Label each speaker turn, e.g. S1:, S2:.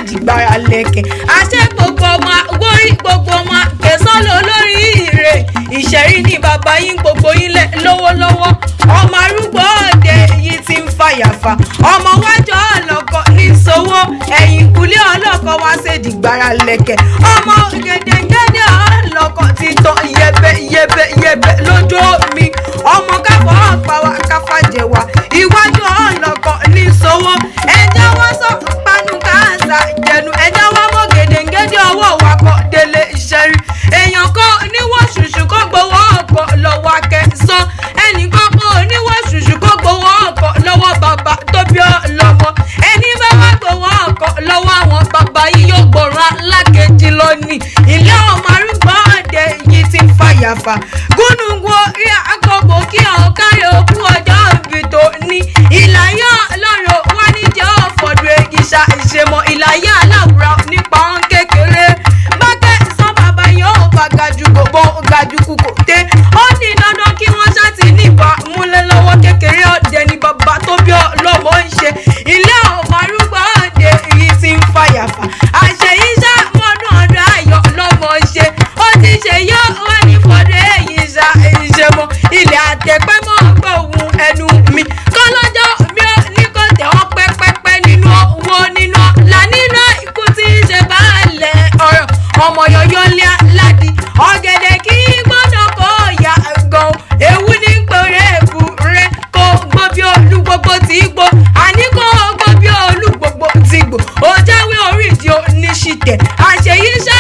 S1: ṣèjìgbára lẹ̀kẹ̀ àṣẹ gbogbo ọmọ wórí gbogbo ọmọ kẹsàn-án lórí ire ìṣẹ̀rí ni bàbá yín gbogbo yín lọ́wọ́lọ́wọ́ ọmọ arúgbó òde yìí ti ń fàyàfà ọmọ wájọ ọlọ́kọ ní sowó ẹ̀yìn kúlé ọlọ́kọ wá ṣèjìgbára lẹ̀kẹ̀ ọmọ gẹ́gẹ́gẹ́dẹ́ ọlọ́kọ ti tán yẹbẹ lójú mi ọmọ káfọ́ ọ̀pá wa káfàjẹ́ wa iwájú ọlọ́kọ ní sowó ẹjẹ́ wọ́n sọ panu káàsà jẹnu ẹjẹ́ wọ́n mọ́ gẹ́gẹ́gẹ́dẹ́ ọwọ́ wa kọ́ délé ìṣẹ́rí èèyàn kọ́ níwọ̀ ṣùṣù kó gbowó ọkọ̀ lọ́wọ́ akẹ́sán ẹnìkan kọ́ níwọ̀ ṣùṣù kó gbowó ọkọ̀ lọ́wọ́ bàbá tó bí ọlọ́mọ ẹni bá wá gbowó ọkọ̀ lọ́wọ́ àwọn bàbá yìí yóò gbòòrò alákejì lónìí ilé ọmọ arúgbó òde yìí ti ń fàyàfà gúnùgún orí àkọ́bọ̀ kí ọ̀kárí òkú ọjọ́ ìbí tó ní ìlàyé ọlọ́run wá níjẹ́ ọ̀fọ̀dù ègìṣà ìṣèmọ̀ ìlàyé aláwùrọ̀ nípa ọ̀hún kékeré bákẹ́ sọ bàbá yóò bá gajú gbogbo gajú kúkò tẹ́ ó ní dandan kí wọ́n ṣáàtì nípa múlẹ̀ lọ́wọ́ kékeré ọ̀dẹ ni bàbá tó bí ọlọ́mọ ń ṣe ilé ọmọ arúgbó òde yìí ti ń fàyàfà àṣẹ yìí ṣá mọ́dún ọdún ayọ̀ lọ́mọ ṣe ó ti ṣe yóò wá ní fọdún èyí ṣá ìṣẹ́mọ̀ ilẹ̀ àtẹ̀pẹ́ mọ́ gbóhùn ẹnu mi kọ́lọ́jọ́ mi ò ní kò tẹ̀ wọ́n pẹ́pẹ́pẹ́ nínú owó nínú ọ̀la nínú ikú tí ń ṣe báàlẹ̀ ọ̀rọ̀ ọmọ yọ̀yọ̀ lé aládì ọ̀gẹ̀dẹ̀ kí gbọ́dọ̀ kó yà gan ewu ní pèrè èkú rẹ kó gbó bí olú gbogbo tí gbó àní kó gbó bí olú gbogbo tí gbó ó jáwé orídìí oníṣìtẹ̀ àṣeyí ṣá